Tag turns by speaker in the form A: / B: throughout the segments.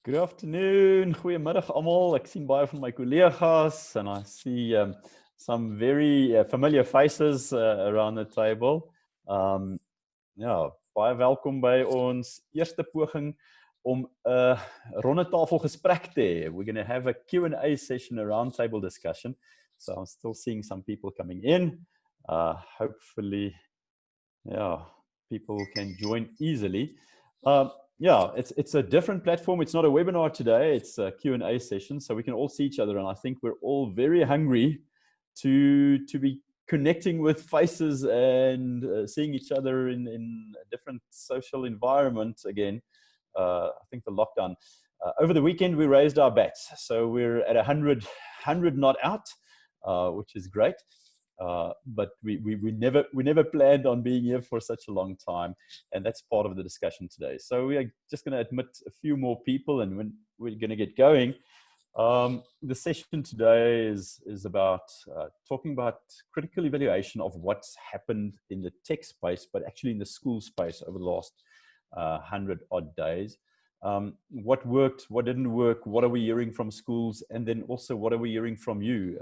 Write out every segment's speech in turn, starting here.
A: Good afternoon, goeiemiddag almal. Ek sien baie van my collega's and I see some very familiar faces around the table. Ja, baie welkom by ons eerste poging om 'n ronde tafel gesprek te hê. We're going to have a Q&A session, a round table discussion. So I'm still seeing some people coming in. Hopefully, yeah, people can join easily. Yeah, it's a different platform. It's not a webinar today. It's a Q&A session, so we can all see each other. And I think we're all very hungry to be connecting with faces and seeing each other in a different social environment again. I think the lockdown. Over the weekend, we raised our bets. So we're at 100 not out, which is great. But we never planned on being here for such a long time, and that's part of the discussion today. So we are just going to admit a few more people, and when we're going to get going. The session today is about talking about critical evaluation of what's happened in the tech space, but actually in the school space over the last 100 odd days. What worked, what didn't work, what are we hearing from schools, and then also what are we hearing from you,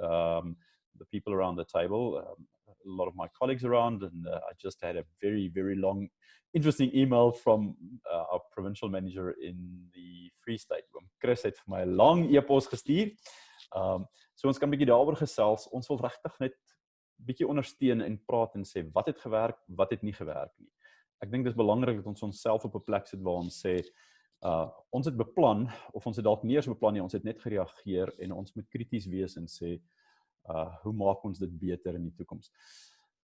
A: the people around the table, a lot of my colleagues around, and I just had a very, very long, interesting email from our provincial manager in the Free State. Chris het vir my 'n lang e-pos gestuur. So ons kan 'n bietjie daaroor gesels. Ons wil regtig net 'n bietjie ondersteun en praat en sê wat het gewerk, wat het nie gewerk nie. Ek dink dis belangrik dat ons onsself op 'n plek sit waar ons sê ons het beplan, of ons het dalk nie eens beplan nie, ons het net gereageer en ons moet krities wees en sê hoe maak ons dit beter in die toekoms.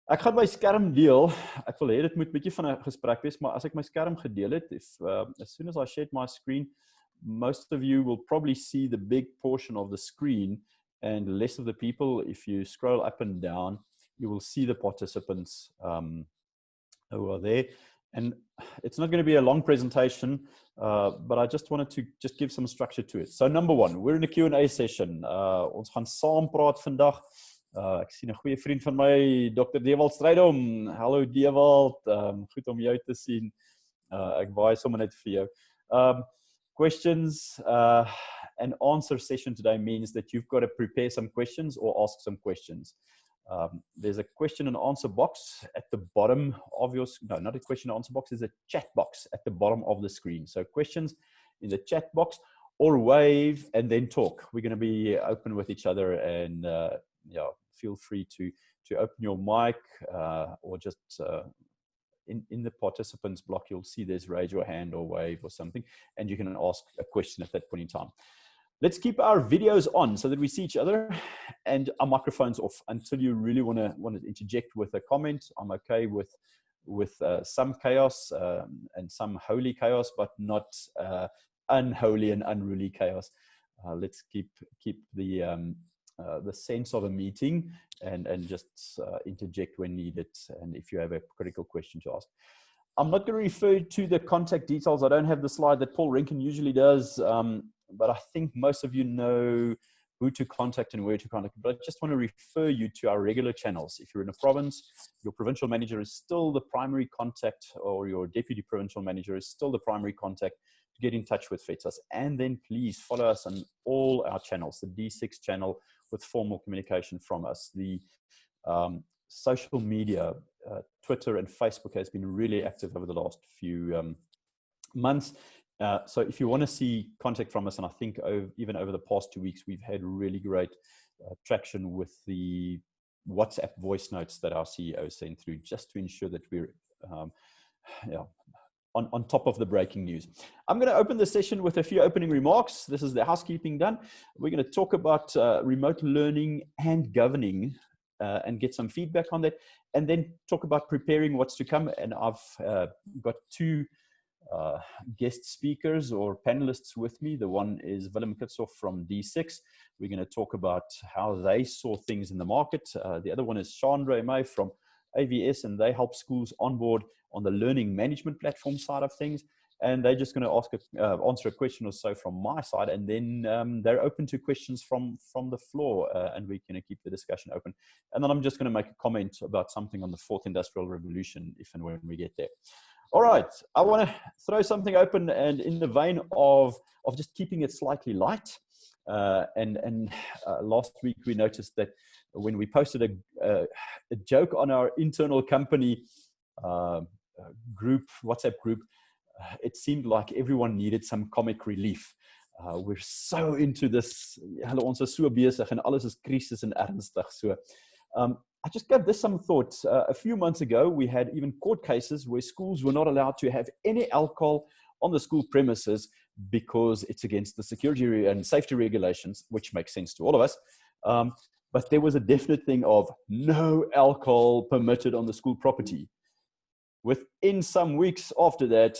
A: Ek gaan my skerm deel. Ek wil hê dit moet 'n bietjie van 'n gesprek wees, maar as ek my skerm gedeel het, as soon as I share my screen, most of you will probably see the big portion of the screen and less of the people. If you scroll up and down, you will see the participants who are there. And it's not going to be a long presentation, but I just wanted to just give some structure to it. So number one, we're in a Q&A session. Ons gaan saam praat vandag. Ek sien 'n goeie vriend van my, Dr. Dewald Strydom. Hallo Dewald, goed om jou te sien. Ek waai sommer net vir jou. Questions and answer session today means that you've got to prepare some questions or ask some questions. There's a question and answer box at the bottom of your, no, not a question and answer box, there's a chat box at the bottom of the screen. So questions in the chat box, or wave and then talk. We're going to be open with each other, and yeah, feel free to open your mic or just in the participants block, you'll see there's raise your hand or wave or something, and you can ask a question at that point in time. Let's keep our videos on so that we see each other and our microphones off until you really want to interject with a comment. I'm okay with some chaos and some holy chaos, but not unholy and unruly chaos. Let's keep the sense of a meeting and just interject when needed, and if you have a critical question to ask. I'm not going to refer to the contact details. I don't have the slide that Paul Rinken usually does, but I think most of you know who to contact and where to contact. But I just want to refer you to our regular channels. If you're in a province, your provincial manager is still the primary contact, or your deputy provincial manager is still the primary contact to get in touch with FEDSAS. And then please follow us on all our channels, the D6 channel with formal communication from us. The social media, Twitter and Facebook has been really active over the last few months. So if you want to see contact from us, and I think even over the past 2 weeks, we've had really great traction with the WhatsApp voice notes that our CEO sent through, just to ensure that we're on top of the breaking news. I'm going to open the session with a few opening remarks. This is the housekeeping done. We're going to talk about remote learning and governing and get some feedback on that, and then talk about preparing what's to come. And I've got two guest speakers or panelists with me. The one is Willem Kitshoff from D6. We're going to talk about how they saw things in the market. The other one is Chandra May from AVS, and they help schools onboard on the learning management platform side of things. And they're just going to answer a question or so from my side, and then they're open to questions from the floor, and we're going to keep the discussion open. And then I'm just going to make a comment about something on the fourth industrial revolution, if and when we get there. All right, I want to throw something open, and in the vein of just keeping it slightly light. Last week we noticed that when we posted a joke on our internal company group, WhatsApp group, it seemed like everyone needed some comic relief. We're so into this, hulle ons is so besig en alles is crisis en ernstig. So I just gave this some thought. A few months ago, we had even court cases where schools were not allowed to have any alcohol on the school premises because it's against the security and safety regulations, which makes sense to all of us. But there was a definite thing of no alcohol permitted on the school property. Within some weeks after that,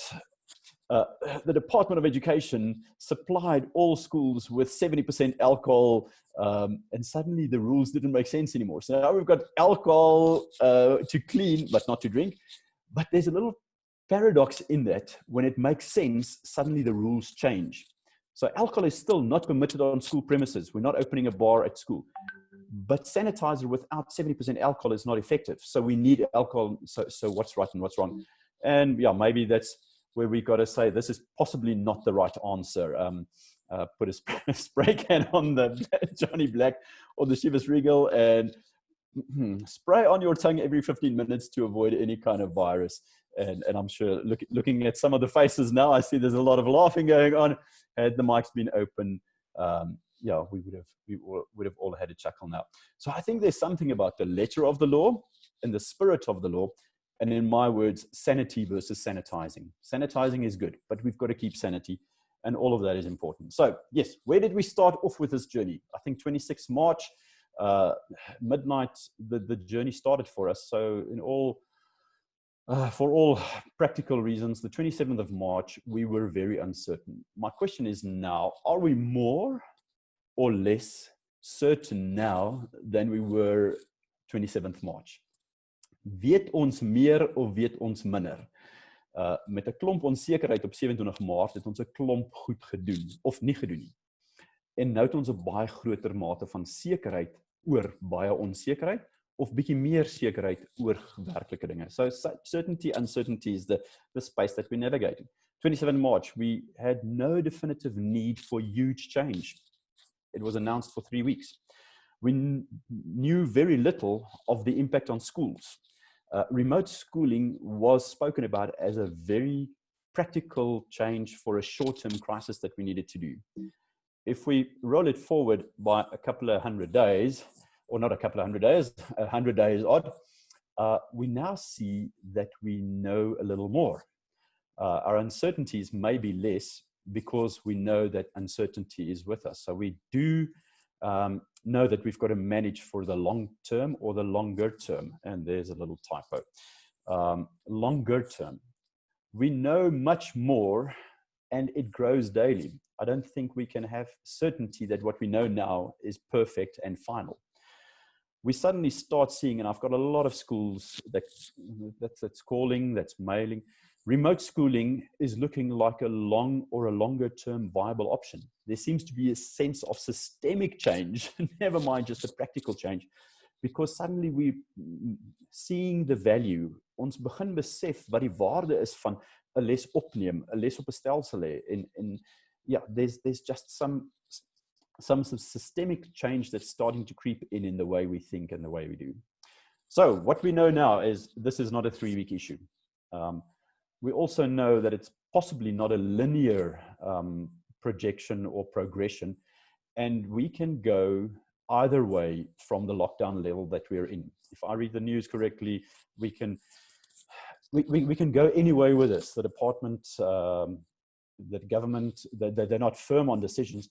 A: the Department of Education supplied all schools with 70% alcohol, and suddenly the rules didn't make sense anymore. So now we've got alcohol to clean, but not to drink. But there's a little paradox in that. When it makes sense, suddenly the rules change. So alcohol is still not permitted on school premises. We're not opening a bar at school. But sanitizer without 70% alcohol is not effective. So we need alcohol. So what's right and what's wrong? And yeah, maybe that's where we got to say this is possibly not the right answer. Put a spray can on the Johnny Black or the Chivas Regal and spray on your tongue every 15 minutes to avoid any kind of virus. And I'm sure looking at some of the faces now, I see there's a lot of laughing going on. Had the mics been open, yeah, we would have all had a chuckle now. So I think there's something about the letter of the law and the spirit of the law. And in my words, sanity versus sanitizing. Sanitizing is good, but we've got to keep sanity. And all of that is important. So yes, where did we start off with this journey? I think 26 March, midnight, the journey started for us. So in all, for all practical reasons, the 27th of March, we were very uncertain. My question is now, are we more or less certain now than we were 27th March? Weet ons meer of weet ons minder? Met 'n klomp onsekerheid op 27 Maart het ons 'n klomp goed gedoen of nie gedoen nie. En nou het ons 'n baie groter mate van sekerheid oor baie onsekerheid of bietjie meer sekerheid oor werklike dinge. So certainty, uncertainty is the space that we're navigating. 27 March, we had no definitive need for huge change. It was announced for 3 weeks. We knew very little of the impact on schools. Remote schooling was spoken about as a very practical change for a short-term crisis that we needed to do. If we roll it forward by a couple of 100 days, or not a couple of 100 days, 100 days odd, we now see that we know a little more. Our uncertainties may be less because we know that uncertainty is with us. So we do know that we've got to manage for the long term or the longer term. And there's a little typo. Longer term. We know much more and it grows daily. I don't think we can have certainty that what we know now is perfect and final. We suddenly start seeing, and I've got a lot of schools that's calling, that's mailing, remote schooling is looking like a long or a longer term viable option. There seems to be a sense of systemic change, never mind just a practical change, because suddenly we're seeing the value. Ons begin besef wat die waarde is van 'n les opneem, 'n les op 'n stelsel hê. En yeah, there's just some systemic change that's starting to creep in the way we think and the way we do. So what we know now is this is not a 3-week issue. We also know that it's possibly not a linear projection or progression, and we can go either way from the lockdown level that we're in. If I read the news correctly, we can go any way with this. The department, the government, they're not firm on decisions,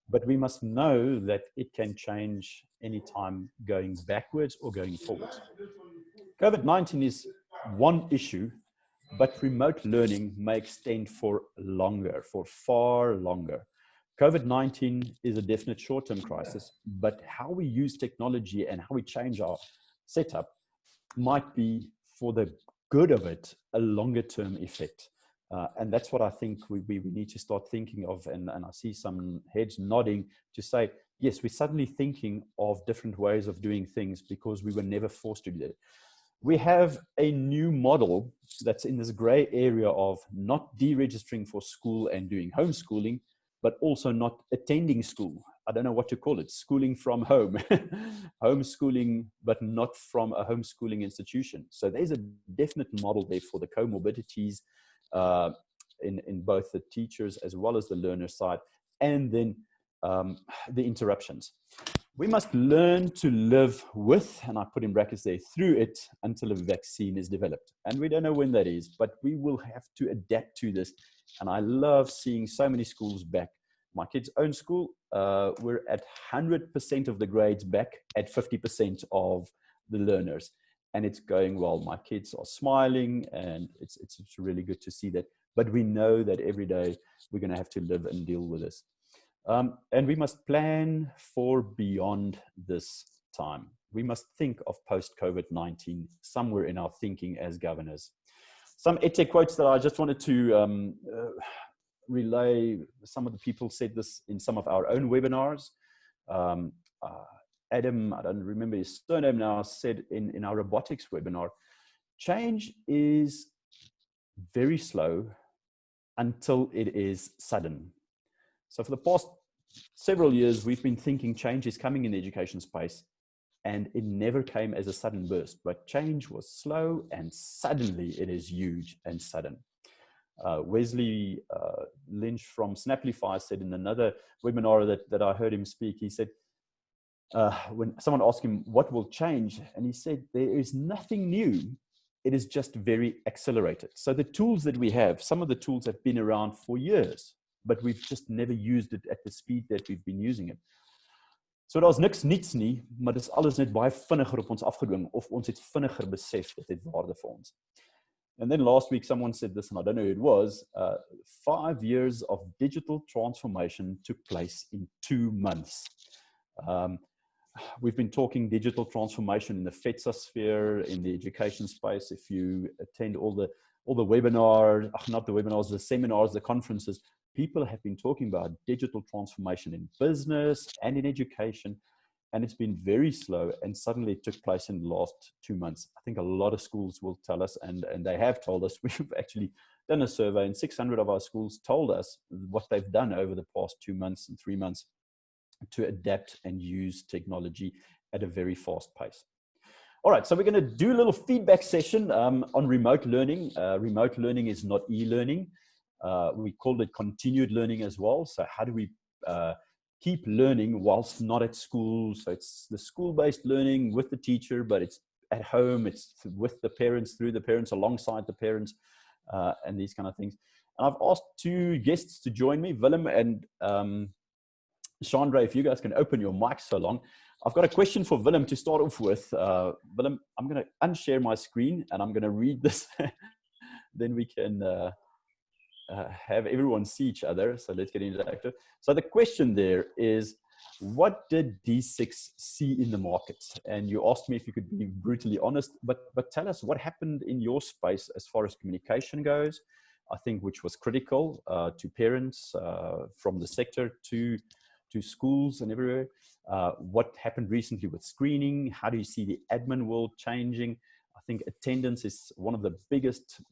A: but we must know that it can change anytime going backwards or going forwards. COVID-19 is one issue, but remote learning may extend for longer, for far longer. COVID-19 is a definite short-term crisis, but how we use technology and how we change our setup might be, for the good of it, a longer-term effect. And that's what I think we need to start thinking of. And I see some heads nodding to say, yes, we're suddenly thinking of different ways of doing things because we were never forced to do that. We have a new model that's in this gray area of not deregistering for school and doing homeschooling, but also not attending school. I don't know what to call it, schooling from home, homeschooling, but not from a homeschooling institution. So there's a definite model there for the comorbidities in both the teachers as well as the learner side, and then the interruptions. We must learn to live with, and I put in brackets there, through it until a vaccine is developed. And we don't know when that is, but we will have to adapt to this. And I love seeing so many schools back. My kids' own school, we're at 100% of the grades back at 50% of the learners. And it's going well. My kids are smiling, and it's really good to see that. But we know that every day we're going to have to live and deal with this. And we must plan for beyond this time. We must think of post-COVID-19 somewhere in our thinking as governors. Some EdTech quotes that I just wanted to relay. Some of the people said this in some of our own webinars. Adam, I don't remember his surname now, said in our robotics webinar, change is very slow until it is sudden. So for the past several years, we've been thinking change is coming in the education space, and it never came as a sudden burst, but change was slow and suddenly it is huge and sudden. Wesley Lynch from Snaplify said in another webinar that I heard him speak, he said, when someone asked him what will change, and he said, there is nothing new. It is just very accelerated. So the tools that we have, some of the tools have been around for years, but we've just never used it at the speed that we've been using it. So daar's niks niets nie, maar dis alles net baie vinniger op ons afgedwing, of ons het vinniger besef dat dit waarde vir ons. And then last week someone said this, and I don't know who it was, 5 years of digital transformation took place in 2 months. We've been talking digital transformation in the FEDSAS sphere, in the education space. If you attend all the webinars, not the webinars, the seminars, the conferences, people have been talking about digital transformation in business and in education, and it's been very slow, and suddenly it took place in the last 2 months. I think a lot of schools will tell us, and they have told us. We've actually done a survey, and 600 of our schools told us what they've done over the past 2 months and 3 months to adapt and use technology at a very fast pace. All right, so we're going to do a little feedback session on remote learning. Remote learning is not e-learning. We called it continued learning as well. So how do we keep learning whilst not at school? So it's the school-based learning with the teacher, but it's at home, it's with the parents, through the parents, alongside the parents, and these kind of things. And I've asked 2 guests to join me, Willem and Chandra, if you guys can open your mics so long. I've got a question for Willem to start off with. Willem, I'm going to unshare my screen and I'm going to read this. Then we can have everyone see each other. So let's get interactive. So the question there is, what did D6 see in the market? And you asked me if you could be brutally honest, but tell us what happened in your space as far as communication goes, I think, which was critical to parents from the sector to schools and everywhere. What happened recently with screening? How do you see the admin world changing? I think attendance is one of the biggest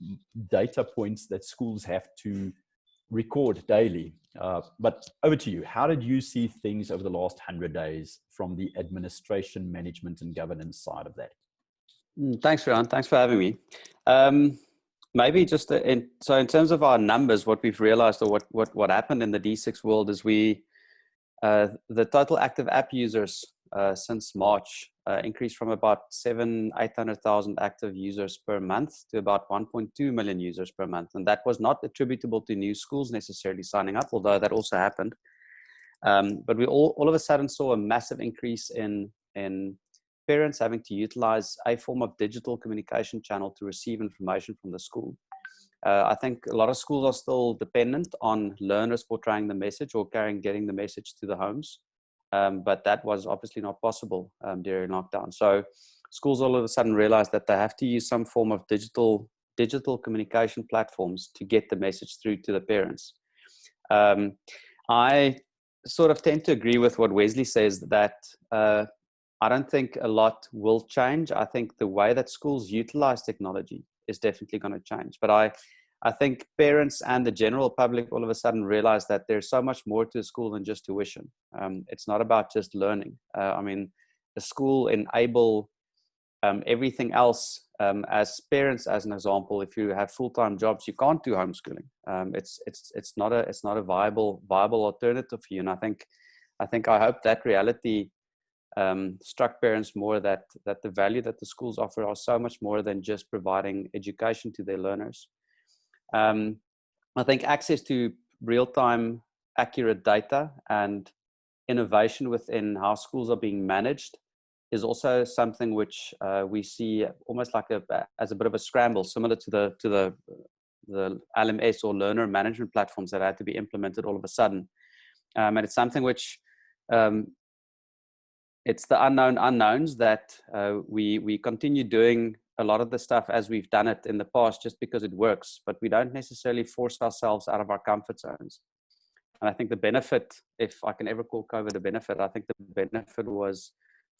A: data points that schools have to record daily. But over to you. How did you see things over the last 100 days from the administration, management, and governance side of that?
B: Thanks, Riaan. Thanks for having me. Maybe just in terms of our numbers, what we've realized, or what happened in the D6 world is the total active app users since March increased from about 800,000 active users per month to about 1.2 million users per month. And that was not attributable to new schools necessarily signing up, although that also happened. But we all of a sudden saw a massive increase in parents having to utilize a form of digital communication channel to receive information from the school. I think a lot of schools are still dependent on learners portraying the message or getting the message to the homes. But that was obviously not possible during lockdown. So schools all of a sudden realized that they have to use some form of digital communication platforms to get the message through to the parents. I sort of tend to agree with what Wesley says, that I don't think a lot will change. I think the way that schools utilize technology is definitely going to change. But I think parents and the general public all of a sudden realize that there's so much more to a school than just tuition. It's not about just learning. I mean, a school enable everything else. As parents, as an example, if you have full-time jobs, you can't do homeschooling. It's not a viable alternative for you. And I hope that reality struck parents more, that the value that the schools offer are so much more than just providing education to their learners. I think access to real-time accurate data and innovation within how schools are being managed is also something which we see almost like as a bit of a scramble, similar to the LMS or learner management platforms that had to be implemented all of a sudden. And it's something which it's the unknown unknowns that we continue doing a lot of the stuff as we've done it in the past just because it works, but we don't necessarily force ourselves out of our comfort zones. And I think the benefit, if I can ever call COVID a benefit, I think the benefit was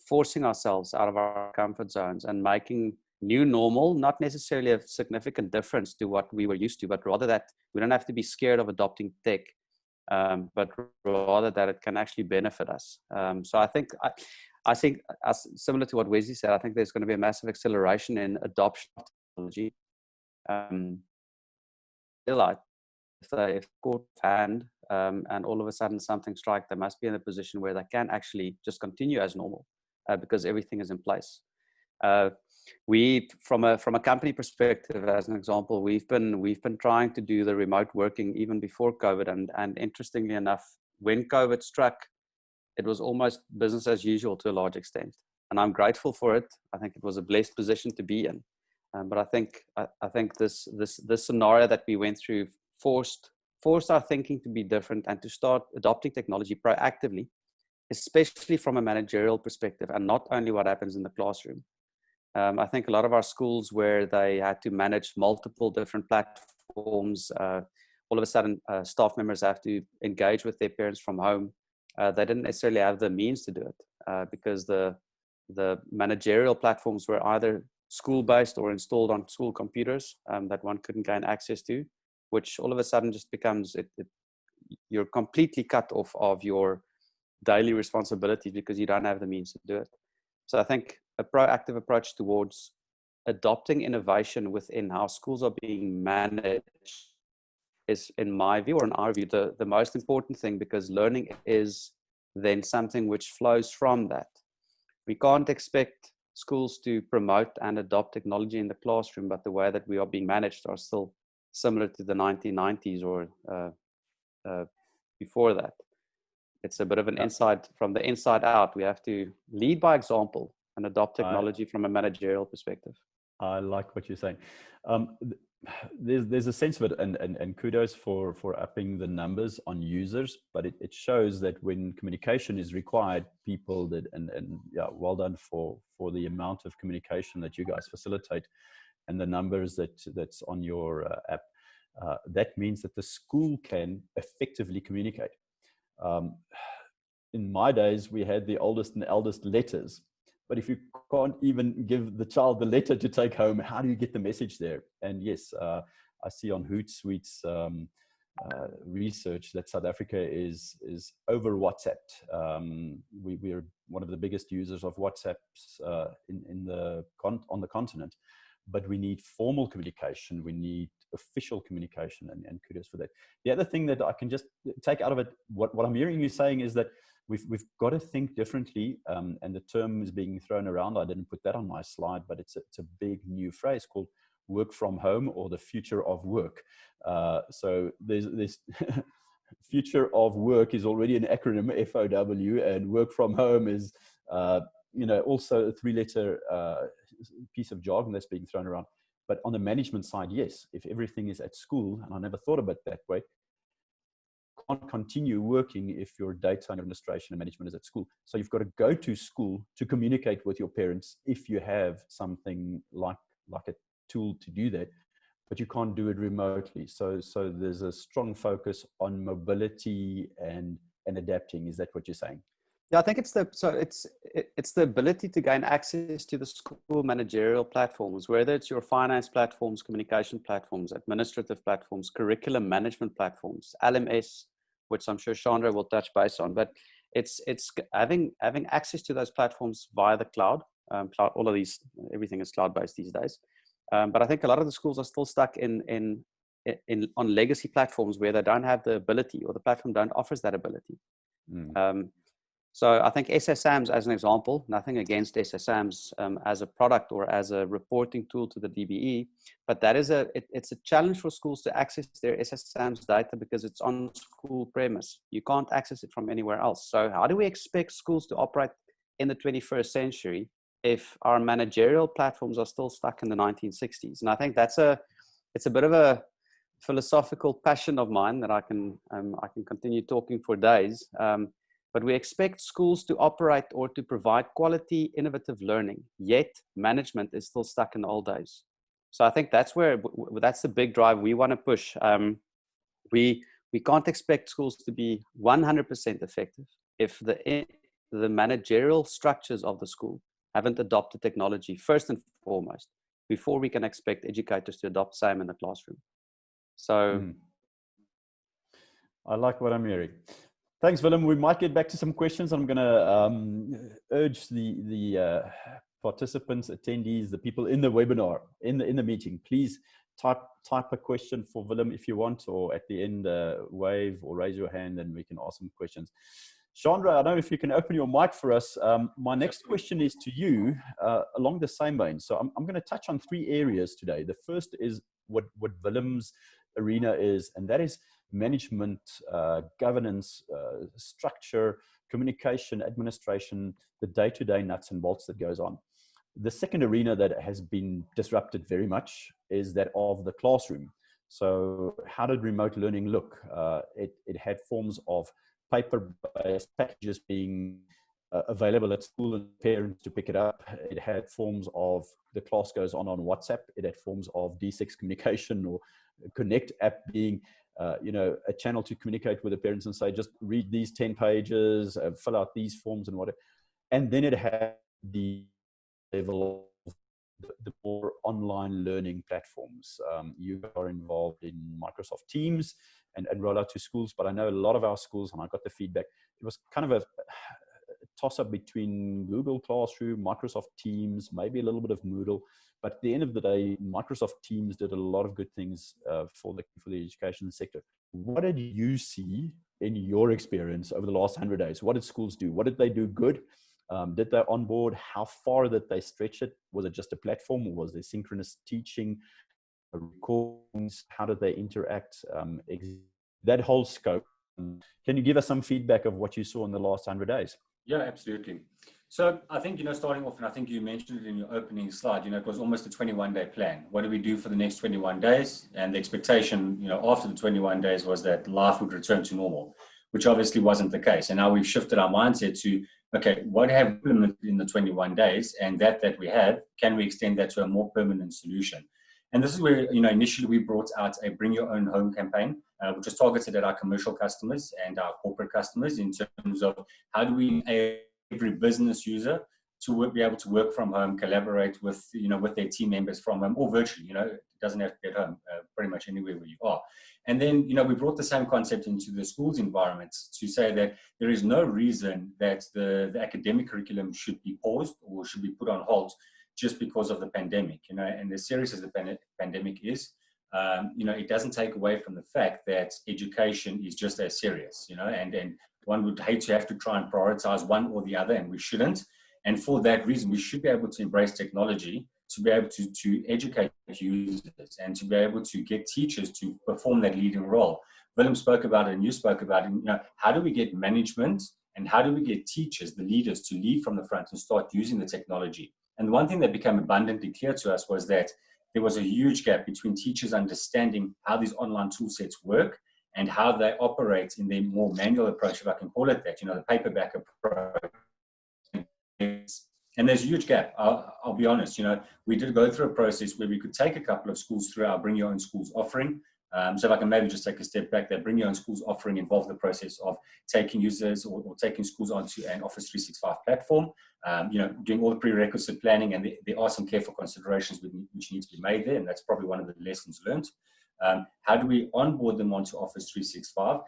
B: forcing ourselves out of our comfort zones and making new normal, not necessarily a significant difference to what we were used to, but rather that we don't have to be scared of adopting tech, but rather that it can actually benefit us. So I think similar to what Wesley said, I think there's going to be a massive acceleration in adoption of technology. If caught hand and all of a sudden something strikes, they must be in a position where they can actually just continue as normal because everything is in place. We, from a company perspective, as an example, we've been trying to do the remote working even before COVID, and interestingly enough, when COVID struck, it was almost business as usual to a large extent, and I'm grateful for it. I think it was a blessed position to be in, but I think this scenario that we went through forced our thinking to be different and to start adopting technology proactively, especially from a managerial perspective, and not only what happens in the classroom. I think a lot of our schools where they had to manage multiple different platforms, all of a sudden staff members have to engage with their parents from home. They didn't necessarily have the means to do it because the managerial platforms were either school-based or installed on school computers that one couldn't gain access to, which all of a sudden just becomes, you're completely cut off of your daily responsibilities because you don't have the means to do it. So I think a proactive approach towards adopting innovation within how schools are being managed is, in my view, or in our view, the most important thing, because learning is then something which flows from that. We can't expect schools to promote and adopt technology in the classroom, but the way that we are being managed are still similar to the 1990s or before that. It's a bit of an insight from the inside out. We have to lead by example and adopt technology from a managerial perspective.
A: I like what you're saying. There's a sense of it, and kudos for upping the numbers on users, but it shows that when communication is required, people did, and yeah, well done for the amount of communication that you guys facilitate and the numbers that's on your app. That means that the school can effectively communicate. In my days, we had the oldest and eldest letters. But if you can't even give the child the letter to take home, how do you get the message there? And yes, I see on Hootsuite's research that South Africa is over WhatsApped. We are one of the biggest users of WhatsApps on the continent. But we need formal communication. We need official communication, and kudos for that. The other thing that I can just take out of it, what I'm hearing you saying is that we've got to think differently, and the term is being thrown around. I didn't put that on my slide, but it's a big new phrase called work from home, or the future of work. So there's future of work is already an acronym, FOW, and work from home is also a three-letter piece of jargon that's being thrown around. But on the management side, yes, if everything is at school, and I never thought about it that way, can't continue working if your data and administration and management is at school. So you've got to go to school to communicate with your parents if you have something like a tool to do that, but you can't do it remotely. So there's a strong focus on mobility and adapting. Is that what you're saying?
B: Yeah, I think it's the ability to gain access to the school managerial platforms, whether it's your finance platforms, communication platforms, administrative platforms, curriculum management platforms, LMS, which I'm sure Chandra will touch base on. But it's having access to those platforms via the cloud. All of these, everything is cloud-based these days. But I think a lot of the schools are still stuck on legacy platforms where they don't have the ability, or the platform don't offers that ability. So I think SSAMs, as an example, nothing against SSAMs as a product or as a reporting tool to the DBE, but that is it's a challenge for schools to access their SSAMs data because it's on school premise. You can't access it from anywhere else. So how do we expect schools to operate in the 21st century if our managerial platforms are still stuck in the 1960s? And I think it's a bit of a philosophical passion of mine that I can continue talking for days. But we expect schools to operate or to provide quality, innovative learning, yet management is still stuck in the old days. So I think that's the big drive we want to push. We can't expect schools to be 100% effective if the managerial structures of the school haven't adopted technology first and foremost, before we can expect educators to adopt same in the classroom. So
A: I like what I'm hearing. Thanks, Willem. We might get back to some questions. I'm going to urge the participants, attendees, the people in the webinar, in the meeting, please type a question for Willem if you want, or at the end wave or raise your hand and we can ask some questions. Chandra, I don't know if you can open your mic for us. My next question is to you along the same vein. So I'm going to touch on 3 areas today. The first is what Willem's arena is, and that is management, governance, structure, communication, administration, the day-to-day nuts and bolts that goes on. The second arena that has been disrupted very much is that of the classroom. So how did remote learning look? It had forms of paper-based packages being available at school and parents to pick it up. It had forms of the class goes on WhatsApp. It had forms of D6 communication or Connect app being a channel to communicate with the parents and say, just read these 10 pages, fill out these forms and whatever. And then it had the level of the more online learning platforms. You are involved in Microsoft Teams and roll out to schools, but I know a lot of our schools, and I got the feedback, it was kind of a toss-up between Google Classroom, Microsoft Teams, maybe a little bit of Moodle. But at the end of the day, Microsoft Teams did a lot of good things for the education sector. What did you see in your experience over the last 100 days? What did schools do? What did they do good? Did they onboard? How far did they stretch it? Was it just a platform, or was there synchronous teaching, recordings? How did they interact? That whole scope. Can you give us some feedback of what you saw in the last 100 days?
C: Yeah, absolutely. So I think, starting off, and I think you mentioned it in your opening slide, it was almost a 21-day plan. What do we do for the next 21 days? And the expectation, after the 21 days was that life would return to normal, which obviously wasn't the case. And now we've shifted our mindset to, okay, what have we implemented in the 21 days? And that we have, can we extend that to a more permanent solution? And this is where, initially we brought out a Bring Your Own Home campaign, which is targeted at our commercial customers and our corporate customers in terms of how do we enable every business user to be able to work from home, collaborate with, with their team members from home or virtually, it doesn't have to be at home, pretty much anywhere where you are. And then, we brought the same concept into the schools environments to say that there is no reason that the academic curriculum should be paused or should be put on hold just because of the pandemic, and as serious as the pandemic is, it doesn't take away from the fact that education is just as serious, and one would hate to have to try and prioritize one or the other, and we shouldn't. And for that reason, we should be able to embrace technology to be able to educate users and to be able to get teachers to perform that leading role. Willem spoke about it and you spoke about it. How do we get management and how do we get teachers, the leaders, to lead from the front and start using the technology? And the one thing that became abundantly clear to us was that there was a huge gap between teachers understanding how these online tool sets work and how they operate in their more manual approach, if I can call it that, you know, the paperback approach. And there's a huge gap. I'll be honest, you know, we did go through a process where we could take a couple of schools through our Bring Your Own Schools offering. So if I can maybe just take a step back, that Bring Your Own Schools offering involved the process of taking users or taking schools onto an Office 365 platform, you know, doing all the prerequisite planning, and there are some careful considerations which need to be made there, and that's probably one of the lessons learned. How do we onboard them onto Office 365?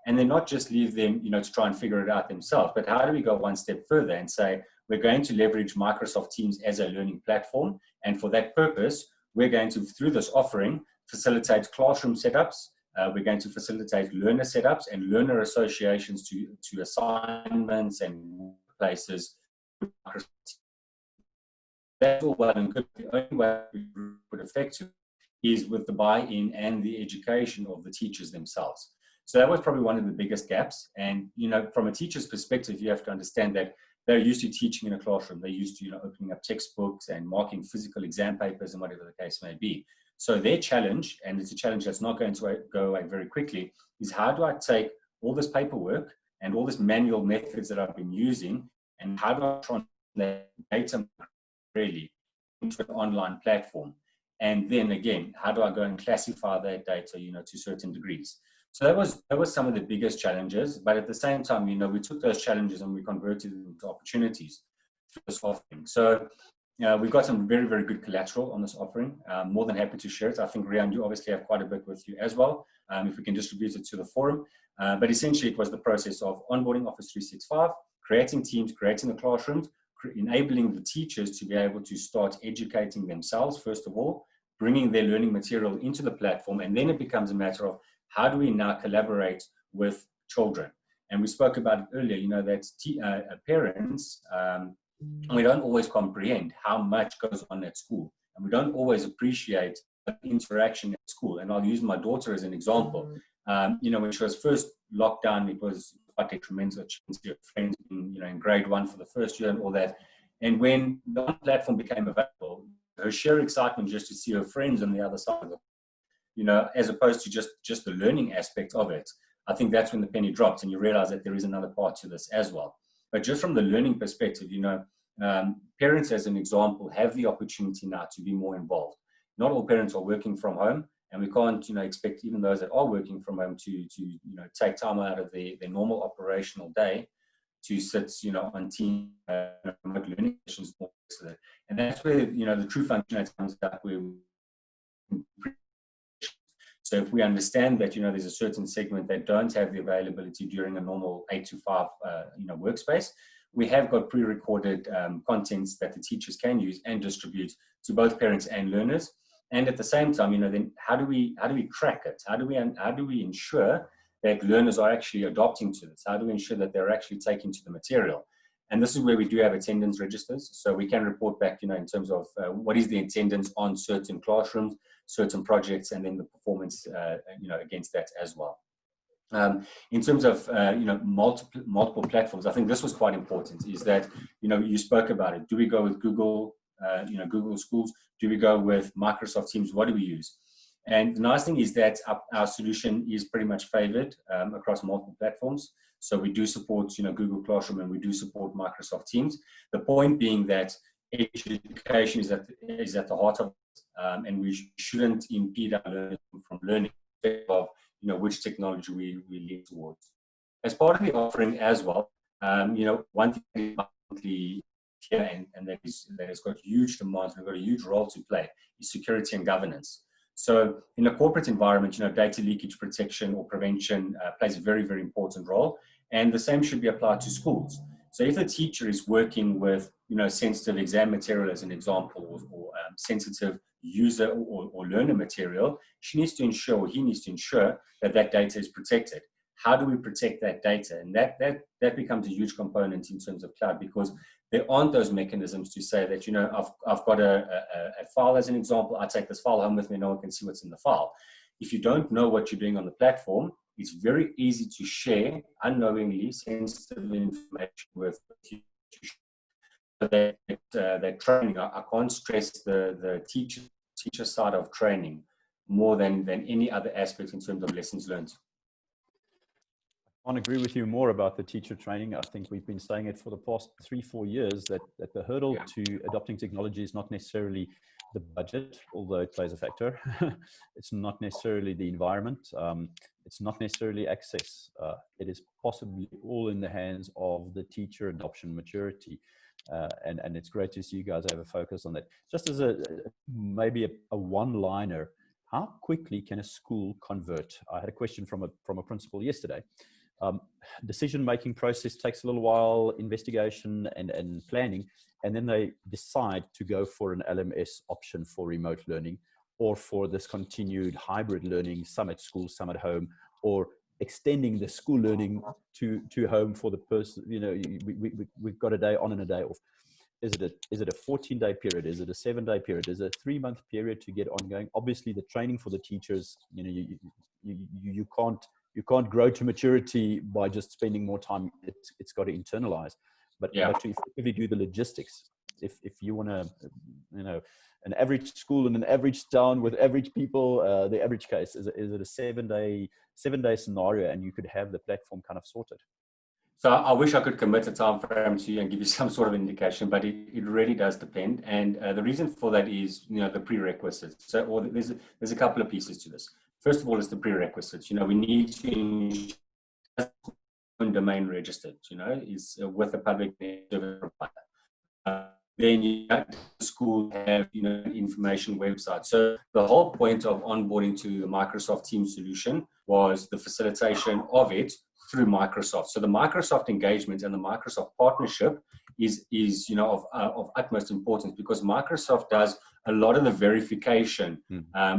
C: And then not just leave them, you know, to try and figure it out themselves, but how do we go one step further and say, we're going to leverage Microsoft Teams as a learning platform. And for that purpose, we're going to, through this offering, facilitate classroom setups. We're going to facilitate learner setups and learner associations to assignments and places. That's all well and good. The only way we would affect it is with the buy-in and the education of the teachers themselves. So that was probably one of the biggest gaps. And, you know, from a teacher's perspective, you have to understand that they're used to teaching in a classroom. They're used to, you know, opening up textbooks and marking physical exam papers and whatever the case may be. So their challenge, and it's a challenge that's not going to go away very quickly, is how do I take all this paperwork and all this manual methods that I've been using, and how do I translate that data really into an online platform? And then again, how do I go and classify that data, you know, to certain degrees? So that was some of the biggest challenges. But at the same time, you know, we took those challenges and we converted them into opportunities through this offering. So we've got some very, very good collateral on this offering. More than happy to share it. I think, Riaan, you obviously have quite a bit with you as well, if we can distribute it to the forum. But essentially, it was the process of onboarding Office 365, creating teams, creating the classrooms, enabling the teachers to be able to start educating themselves, first of all, bringing their learning material into the platform. And then it becomes a matter of how do we now collaborate with children? And we spoke about it earlier, you know, that parents, we don't always comprehend how much goes on at school. And we don't always appreciate the interaction at school. And I'll use my daughter as an example. You know, when she was first locked down, it was quite detrimental. She can see her friends in grade 1 for the first year and all that. And when the platform became available, her sheer excitement just to see her friends on the other side of the, you know, as opposed to just the learning aspect of it, I think that's when the penny dropped and you realize that there is another part to this as well. But just from the learning perspective, you know, parents, as an example, have the opportunity now to be more involved. Not all parents are working from home, and we can't, you know, expect even those that are working from home to you know, take time out of their normal operational day to sit, you know, on team remote learning sessions. And that's where, you know, the true functionality comes up. So if we understand that, you know, there's a certain segment that don't have the availability during a normal 8 to 5, you know, workspace, we have got pre-recorded contents that the teachers can use and distribute to both parents and learners. And at the same time, you know, then how do we track it? How do we ensure that learners are actually adopting to this? How do we ensure that they're actually taking to the material? And this is where we do have attendance registers. So we can report back, you know, in terms of what is the attendance on certain classrooms, certain projects, and then the performance, you know, against that as well. In terms of, you know, multiple platforms, I think this was quite important, is that, you know, you spoke about it. Do we go with Google, you know, Google Schools? Do we go with Microsoft Teams? What do we use? And the nice thing is that our solution is pretty much favored across multiple platforms. So we do support, you know, Google Classroom, and we do support Microsoft Teams. The point being that education is at the heart of it, and we shouldn't impede our learners from learning of, you know, which technology we lean towards. As part of the offering as well, you know, one thing here and that has got huge demands and got a huge role to play is security and governance. So in a corporate environment, you know, data leakage protection or prevention plays a very, very important role. And the same should be applied to schools. So if the teacher is working with, you know, sensitive exam material as an example, or sensitive user or learner material, she needs to ensure, or he needs to ensure that that data is protected. How do we protect that data? And that becomes a huge component in terms of cloud, because there aren't those mechanisms to say that, you know, I've got a file as an example, I take this file home with me, no one can see what's in the file. If you don't know what you're doing on the platform, it's very easy to share unknowingly sensitive information with you. That training, I can't stress the teachers teacher side of training more than any other aspect in terms of lessons learned.
A: I can't agree with you more about the teacher training. I think we've been saying it for the past 3-4 years that the hurdle to adopting technology is not necessarily the budget, although it plays a factor. It's not necessarily the environment. It's not necessarily access. It is possibly all in the hands of the teacher adoption maturity. And it's great to see you guys have a focus on that. Just as maybe a one-liner, how quickly can a school convert? I had a question from a principal yesterday. Decision-making process takes a little while, investigation and planning, and then they decide to go for an LMS option for remote learning, or for this continued hybrid learning, some at school, some at home, or extending the school learning to home for the person. You know, we've got a day on and a day off. Is it a 14-day period? Is it a 7-day period? Is it a 3-month period to get ongoing? Obviously, the training for the teachers, you know, you can't grow to maturity by just spending more time. It's got to internalize, but to effectively do the logistics. If you want to, you know, an average school in an average town with average people, the average case is it a 7-day scenario, and you could have the platform kind of sorted.
C: So I wish I could commit a time frame to you and give you some sort of indication, but it really does depend. And the reason for that is, you know, the prerequisites. So, or there's a couple of pieces to this. First of all, it's the prerequisites. You know, we need to ensure domain registered, you know, is with a public service provider. Then you have the school have, you know, information website. So the whole point of onboarding to the Microsoft Teams solution was the facilitation of it through Microsoft. So the Microsoft engagement and the Microsoft partnership is you know, of utmost importance, because Microsoft does a lot of the verification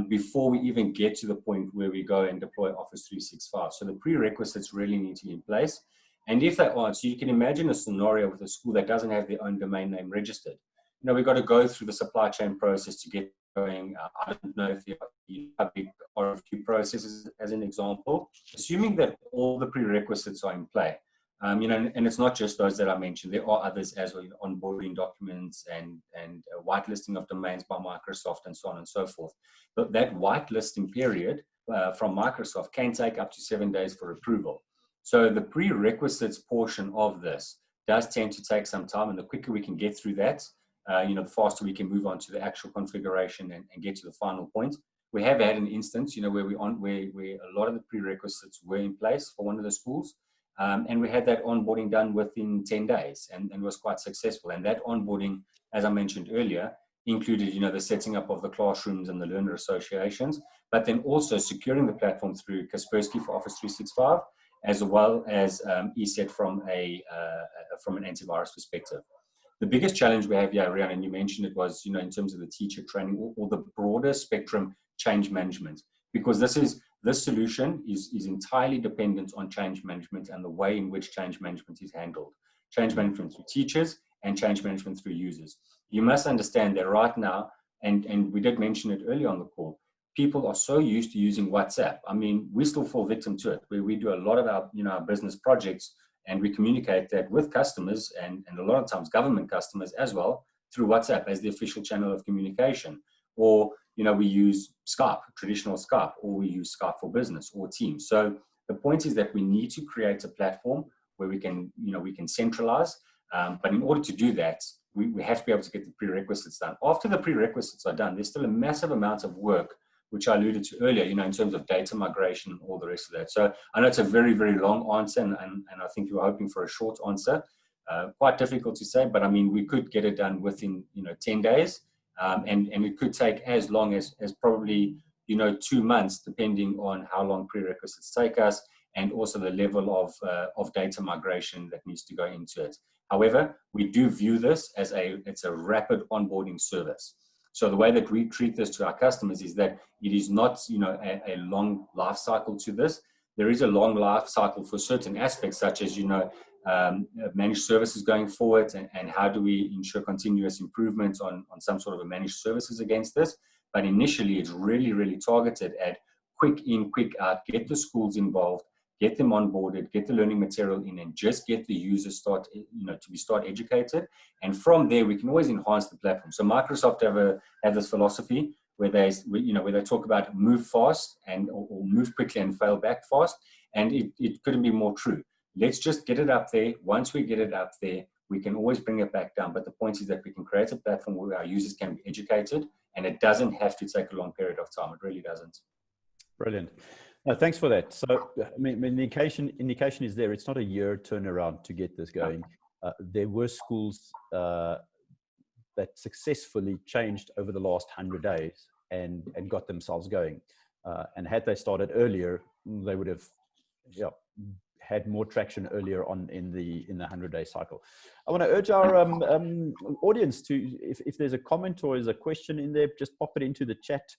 C: before we even get to the point where we go and deploy Office 365. So the prerequisites really need to be in place. And if they aren't, so you can imagine a scenario with a school that doesn't have their own domain name registered. You know, we've got to go through the supply chain process to get going. I don't know if the public RFQ processes, as an example, assuming that all the prerequisites are in play. You know, and it's not just those that I mentioned. There are others as well, onboarding documents and whitelisting of domains by Microsoft and so on and so forth. But that whitelisting period from Microsoft can take up to 7 days for approval. So the prerequisites portion of this does tend to take some time, and the quicker we can get through that, you know, the faster we can move on to the actual configuration and get to the final point. We have had an instance, you know, where a lot of the prerequisites were in place for one of the schools, and we had that onboarding done within 10 days, and was quite successful. And that onboarding, as I mentioned earlier, included, you know, the setting up of the classrooms and the learner associations, but then also securing the platform through Kaspersky for Office 365, as well as ESET from an antivirus perspective. The biggest challenge we have here, Riaan, and you mentioned it, was, you know, in terms of the teacher training or the broader spectrum change management, because this solution is entirely dependent on change management and the way in which change management is handled. Change management through teachers and change management through users. You must understand that right now, and we did mention it earlier on the call, people are so used to using WhatsApp. I mean, we still fall victim to it, where we do a lot of our, you know, our business projects, and we communicate that with customers and a lot of times government customers as well through WhatsApp as the official channel of communication. Or, you know, we use Skype, traditional Skype, or we use Skype for Business or Teams. So the point is that we need to create a platform where we can, you know, we can centralize. But in order to do that, we have to be able to get the prerequisites done. After the prerequisites are done, there's still a massive amount of work, which I alluded to earlier, you know, in terms of data migration and all the rest of that. So I know it's a very, very long answer, and I think you were hoping for a short answer. Quite difficult to say, but I mean, we could get it done within, you know, 10 days. And it could take as long as probably, you know, 2 months, depending on how long prerequisites take us, and also the level of data migration that needs to go into it. However, we do view this as it's a rapid onboarding service. So the way that we treat this to our customers is that it is not, you know, a long life cycle to this. There is a long life cycle for certain aspects, such as, you know, managed services going forward, and how do we ensure continuous improvements on some sort of a managed services against this. But initially, it's really, really targeted at quick in, quick out, get the schools involved, get them onboarded, get the learning material in, and just get the users start educated. And from there, we can always enhance the platform. So Microsoft have this philosophy where they talk about move fast or move quickly and fail back fast. And it couldn't be more true. Let's just get it up there. Once we get it up there, we can always bring it back down. But the point is that we can create a platform where our users can be educated, and it doesn't have to take a long period of time. It really doesn't.
A: Brilliant. No, thanks for that. So, I mean, indication is there. It's not a year turnaround to get this going. There were schools that successfully changed over the last 100 days and got themselves going. And had they started earlier, they would have had more traction earlier on in the 100-day cycle. I want to urge our audience to, if there's a comment or is a question in there, just pop it into the chat.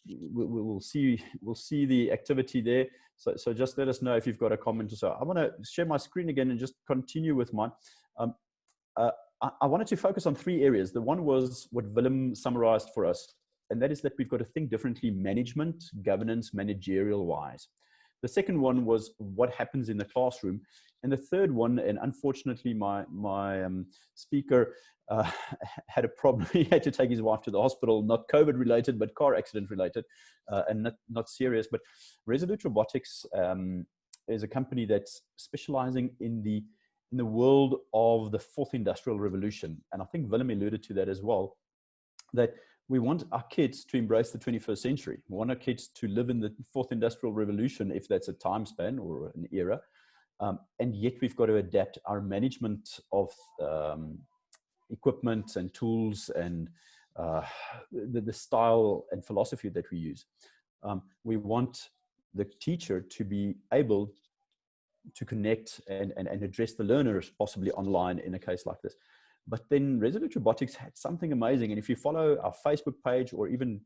A: We'll see the activity there. So just let us know if you've got a comment or so. I want to share my screen again and just continue with mine. I wanted to focus on 3 areas. The one was what Willem summarized for us, and that is that we've got to think differently, management, governance, managerial wise. The second one was what happens in the classroom. And the third one, and unfortunately my speaker had a problem. He had to take his wife to the hospital, not COVID related, but car accident related, and not serious. But Resolute Robotics is a company that's specializing in the world of the 4th industrial revolution. And I think Willem alluded to that as well, that we want our kids to embrace the 21st century. We want our kids to live in the 4th industrial revolution, if that's a time span or an era. And yet we've got to adapt our management of equipment and tools and the style and philosophy that we use. We want the teacher to be able to connect and address the learners possibly online in a case like this. But then Resolute Robotics had something amazing. And if you follow our Facebook page or even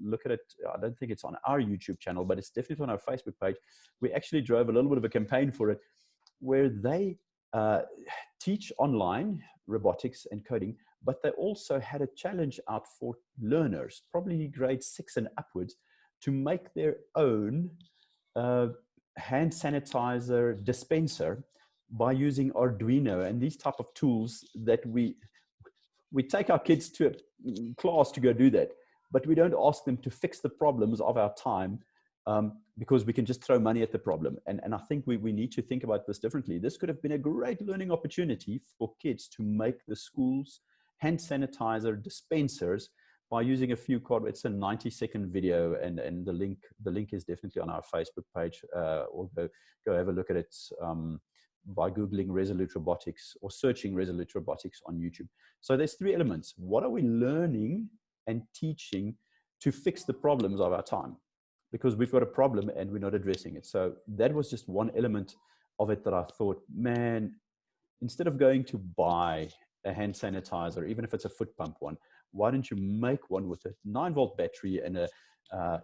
A: look at it, I don't think it's on our YouTube channel, but it's definitely on our Facebook page. We actually drove a little bit of a campaign for it where they teach online robotics and coding, but they also had a challenge out for learners, probably grade 6 and upwards, to make their own hand sanitizer dispenser by using Arduino and these type of tools that we take our kids to a class to go do that, but we don't ask them to fix the problems of our time because we can just throw money at the problem. And I think we need to think about this differently. This could have been a great learning opportunity for kids to make the school's hand sanitizer dispensers by using a few code. It's a 90-second video, and the link is definitely on our Facebook page, or go have a look at it by Googling Resolute Robotics or searching Resolute Robotics on YouTube. So there's 3 elements. What are we learning and teaching to fix the problems of our time? Because we've got a problem and we're not addressing it. So that was just one element of it that I thought, man, instead of going to buy a hand sanitizer, even if it's a foot pump one, why don't you make one with a 9-volt battery and a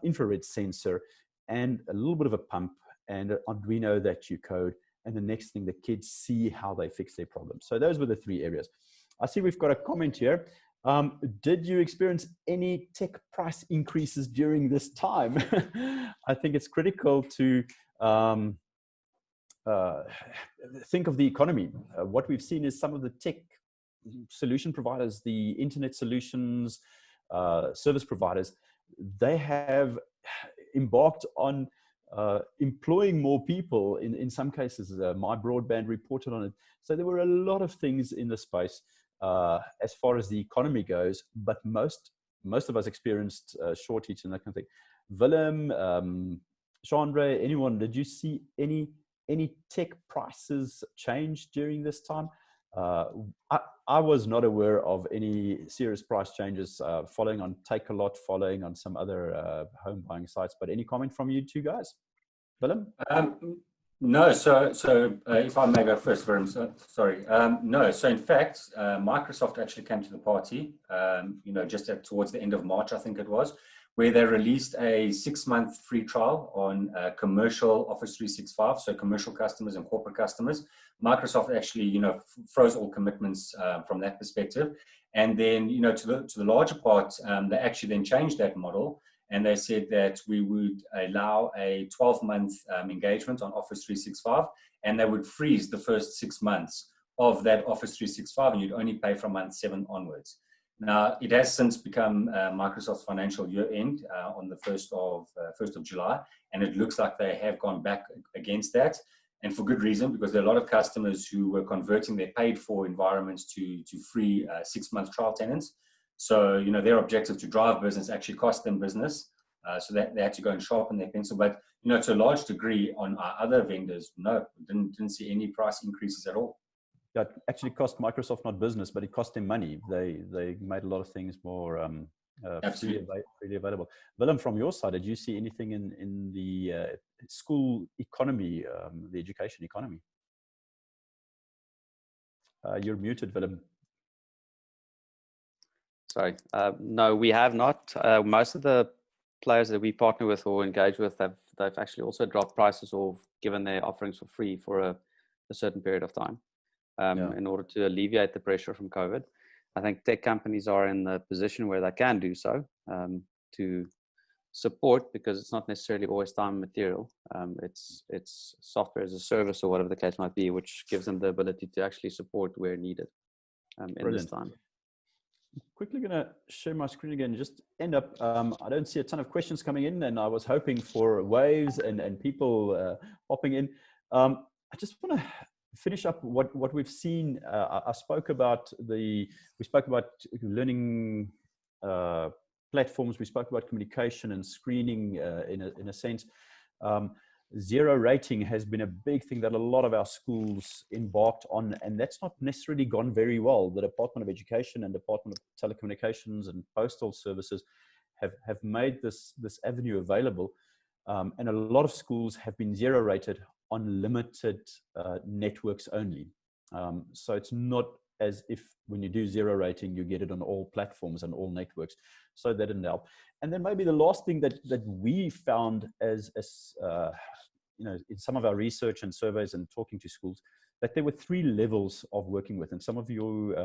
A: infrared sensor and a little bit of a pump and an Arduino that you code, and the next thing the kids see how they fix their problems. So those were the 3 areas. I see we've got a comment here. Did you experience any tech price increases during this time? I think it's critical to think of the economy. What we've seen is some of the tech solution providers, the internet solutions, service providers, they have embarked on employing more people. In some cases, My Broadband reported on it. So there were a lot of things in the space as far as the economy goes, but most of us experienced shortage and that kind of thing. Willem, Chandra, anyone, did you see any tech prices change during this time? I was not aware of any serious price changes following on Takealot, following on some other home buying sites. But any comment from you 2 guys? Willem?
C: No, so if I may go first, sorry. No, so in fact, Microsoft actually came to the party, just towards the end of March, I think it was, where they released a 6-month free trial on commercial Office 365, so commercial customers and corporate customers. Microsoft actually, froze all commitments from that perspective. And then, to the larger part, they actually then changed that model. And they said that we would allow a 12-month engagement on Office 365, and they would freeze the first 6 months of that Office 365, and you'd only pay from month 7 onwards. Now, it has since become Microsoft's financial year end on the 1st of July, and it looks like they have gone back against that, and for good reason, because there are a lot of customers who were converting their paid-for environments to free 6-month trial tenants. So, you know, their objective to drive business actually cost them business, so that they had to go and sharpen their pencil. But, you know, to a large degree on our other vendors, no, didn't see any price increases at all.
A: Yeah, it actually cost Microsoft not business, but it cost them money. They made a lot of things more freely available. Willem, from your side, did you see anything in the school economy, the education economy? You're muted, Willem.
B: Sorry. No, we have not. Most of the players that we partner with or engage with, they've actually also dropped prices or given their offerings for free for a certain period of time. In order to alleviate the pressure from COVID. I think tech companies are in the position where they can do so to support, because it's not necessarily always time and material. It's software as a service or whatever the case might be, which gives them the ability to actually support where needed in this time.
A: Quickly going to share my screen again, just end up, I don't see a ton of questions coming in, and I was hoping for waves and people hopping in. I just want to finish up what we've seen. I spoke about we spoke about learning platforms. We spoke about communication and screening in a sense. Zero rating has been a big thing that a lot of our schools embarked on, and that's not necessarily gone very well. The Department of Education and Department of Telecommunications and Postal Services have made this avenue available, and a lot of schools have been zero rated on limited networks only. So it's not as if when you do zero rating, you get it on all platforms and all networks. So that didn't help. And then maybe the last thing that we found as you know, in some of our research and surveys and talking to schools, that there were 3 levels of working with. And some of you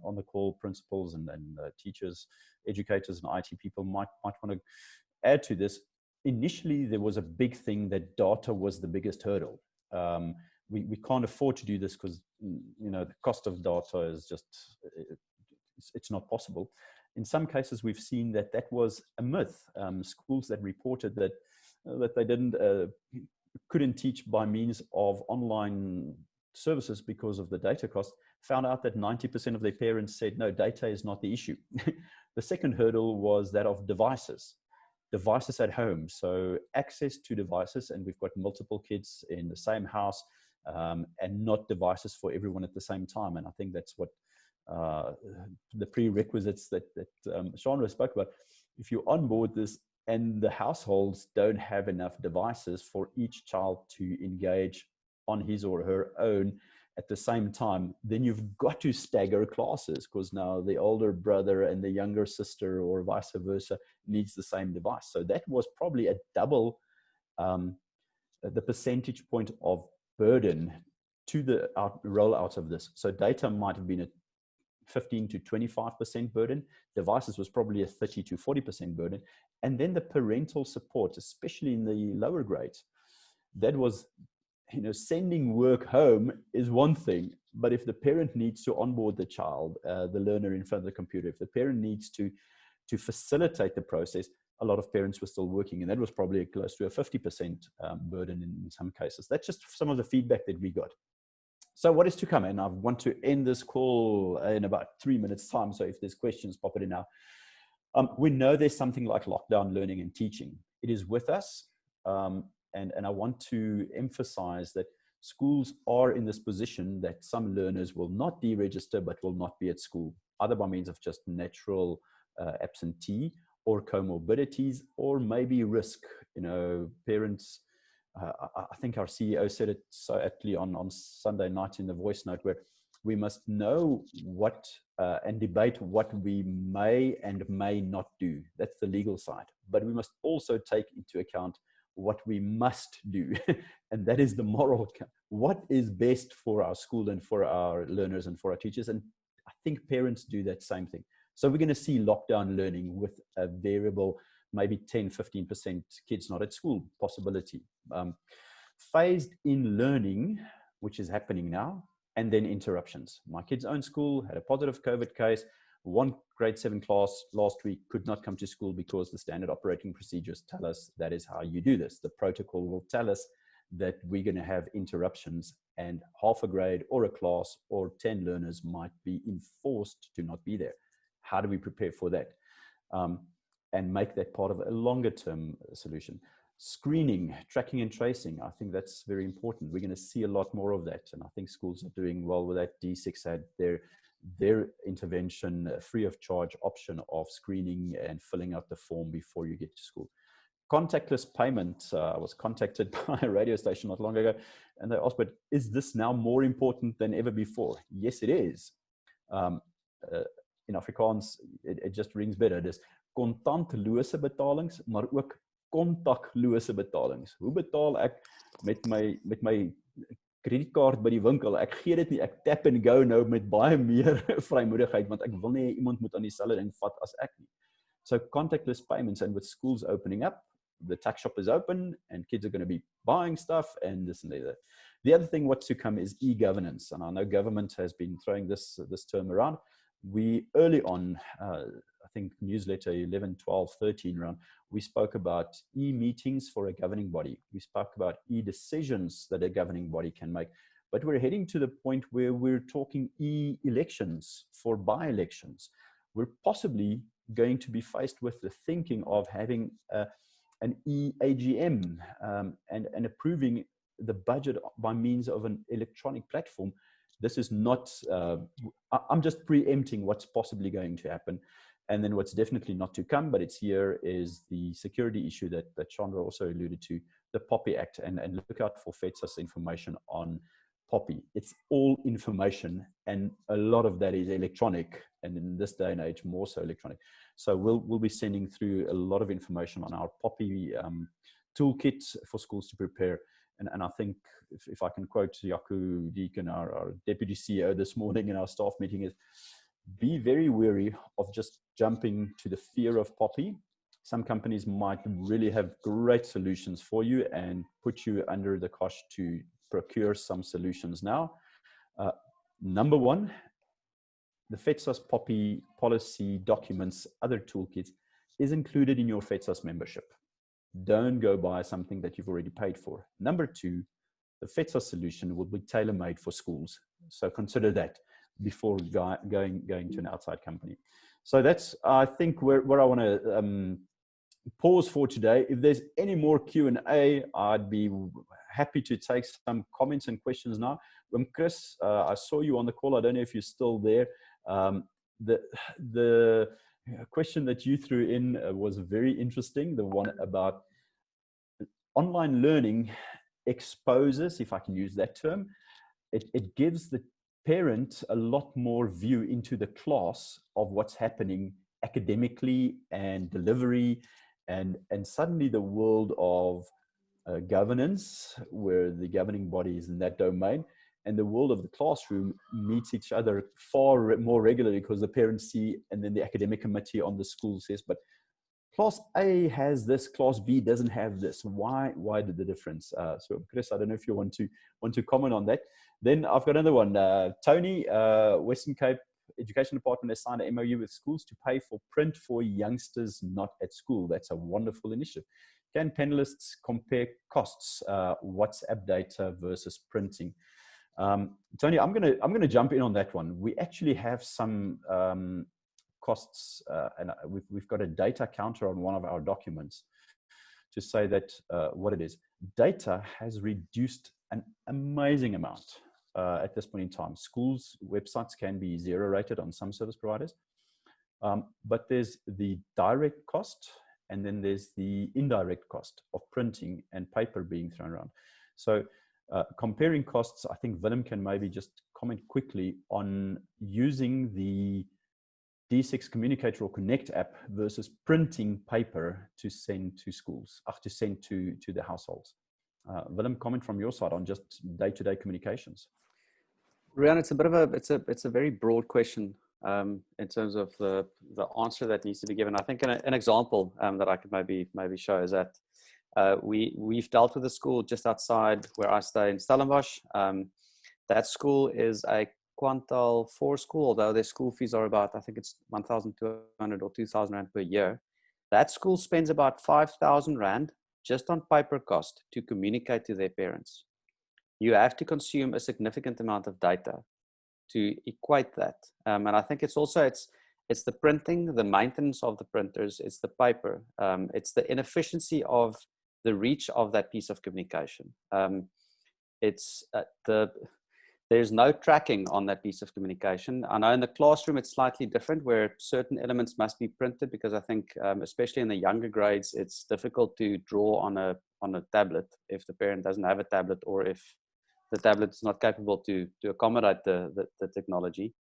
A: on the call, principals and teachers, educators and IT people might want to add to this. Initially, there was a big thing that data was the biggest hurdle. We can't afford to do this because, you know, the cost of data is just, it's not possible. In some cases, we've seen that was a myth. Schools that reported that they couldn't teach by means of online services because of the data cost, found out that 90% of their parents said, no, data is not the issue. The second hurdle was that of devices at home. So access to devices, and we've got multiple kids in the same house, and not devices for everyone at the same time. And I think that's what the prerequisites that Chandra spoke about. If you onboard this and the households don't have enough devices for each child to engage on his or her own at the same time, then you've got to stagger classes, because now the older brother and the younger sister or vice versa needs the same device. So that was probably a double the percentage point of burden to the rollout of this. So data might have been a 15 to 25% burden. Devices was probably a 30 to 40% burden. And then the parental support, especially in the lower grades, that was, you know, sending work home is one thing, but if the parent needs to onboard the child, the learner in front of the computer, if the parent needs to facilitate the process, a lot of parents were still working, and that was probably close to a 50% burden in some cases. That's just some of the feedback that we got. So what is to come? And I want to end this call in about 3 minutes time. So if there's questions, pop it in now. We know there's something like lockdown learning and teaching. It is with us. And I want to emphasize that schools are in this position that some learners will not deregister, but will not be at school, either by means of just natural absentee or comorbidities, or maybe risk. You know, parents, I think our CEO said it so aptly on Sunday night in the voice note, where we must know what and debate what we may and may not do. That's the legal side. But we must also take into account what we must do. And that is the moral. What is best for our school and for our learners and for our teachers? And I think parents do that same thing. So we're going to see lockdown learning with a variable, maybe 10, 15% kids not at school possibility. Phased in learning, which is happening now, and then interruptions. My kid's own school had a positive COVID case. One grade 7 class last week could not come to school because the standard operating procedures tell us that is how you do this. The protocol will tell us that we're going to have interruptions, and half a grade or a class or 10 learners might be enforced to not be there. How do we prepare for that? And make that part of a longer term solution. Screening, tracking and tracing, I think that's very important. We're going to see a lot more of that. And I think schools are doing well with that. D6 had their intervention free of charge option of screening and filling out the form before you get to school. Contactless payment. I was contacted by a radio station not long ago, and they asked, but is this now more important than ever before? Yes, it is. In Afrikaans, it just rings better. Dis kontantlose betalings, maar ook kontaklose betalings. Hoe betaal ek met my kredietkaart by die winkel? Ek gee dit nie, ek tap and go nou met baie meer vrymoedigheid, want ek wil nie iemand moet aan dieselfde ding vat as ek nie. So contactless payments, and with schools opening up, the tax shop is open and kids are going to be buying stuff and this and that. The other thing what's to come is e-governance. And I know government has been throwing this term around. We early on, I think newsletter 11, 12, 13 around, we spoke about e-meetings for a governing body. We spoke about e-decisions that a governing body can make. But we're heading to the point where we're talking e-elections for by-elections. We're possibly going to be faced with the thinking of having an e-AGM and approving the budget by means of an electronic platform. This is not, I'm just preempting what's possibly going to happen. And then what's definitely not to come, but it's here, is the security issue that Chandra also alluded to, the POPI Act, and look out for FEDSAS information on POPI. It's all information, and a lot of that is electronic, and in this day and age, more so electronic. So we'll be sending through a lot of information on our POPI toolkit for schools to prepare. And I think if I can quote Jaco Deacon, our deputy CEO this morning in our staff meeting, is be very wary of just jumping to the fear of POPI. Some companies might really have great solutions for you and put you under the cosh to procure some solutions now. Number one, the FEDSAS POPI policy documents, other toolkits, is included in your FEDSAS membership. Don't go buy something that you've already paid for. Number two, the FEDSAS solution will be tailor-made for schools. So consider that before going to an outside company. So that's, I think, where I want to pause for today. If there's any more Q&A, I'd be happy to take some comments and questions now. Chris, I saw you on the call. I don't know if you're still there. The question that you threw in was very interesting. The one about online learning exposes, if I can use that term, it gives the parent a lot more view into the class of what's happening academically and delivery, and suddenly the world of governance, where the governing body is in that domain, and the world of the classroom meets each other far more regularly, because the parents see, and then the academic committee on the school says, but class A has this, class B doesn't have this. Why did the difference? So Chris, I don't know if you want to comment on that. Then I've got another one. Tony, Western Cape Education Department has signed an MOU with schools to pay for print for youngsters not at school. That's a wonderful initiative. Can panelists compare costs, WhatsApp data versus printing? Tony, I'm gonna jump in on that one. We actually have some costs, and we've got a data counter on one of our documents to say that what it is. Data has reduced an amazing amount at this point in time. Schools' websites can be zero rated on some service providers, but there's the direct cost, and then there's the indirect cost of printing and paper being thrown around. So comparing costs, I think Willem can maybe just comment quickly on using the D6 Communicator or Connect app versus printing paper to send to schools, to send to the households. Willem, comment from your side on just day-to-day communications.
B: Riaan, it's a bit of it's a very broad question in terms of the answer that needs to be given. I think an example that I could maybe show is that we've dealt with a school just outside where I stay in Stellenbosch. That school is a quintile 4 school, although their school fees are about, I think it's 1,200 or 2,000 Rand per year. That school spends about 5,000 Rand just on paper cost to communicate to their parents. You have to consume a significant amount of data to equate that. And I think it's also, it's the printing, the maintenance of the printers, it's the paper, it's the inefficiency of the reach of that piece of communication. There's no tracking on that piece of communication. I know in the classroom it's slightly different, where certain elements must be printed, because I think, especially in the younger grades, it's difficult to draw on a tablet if the parent doesn't have a tablet, or if the tablet is not capable to accommodate the technology.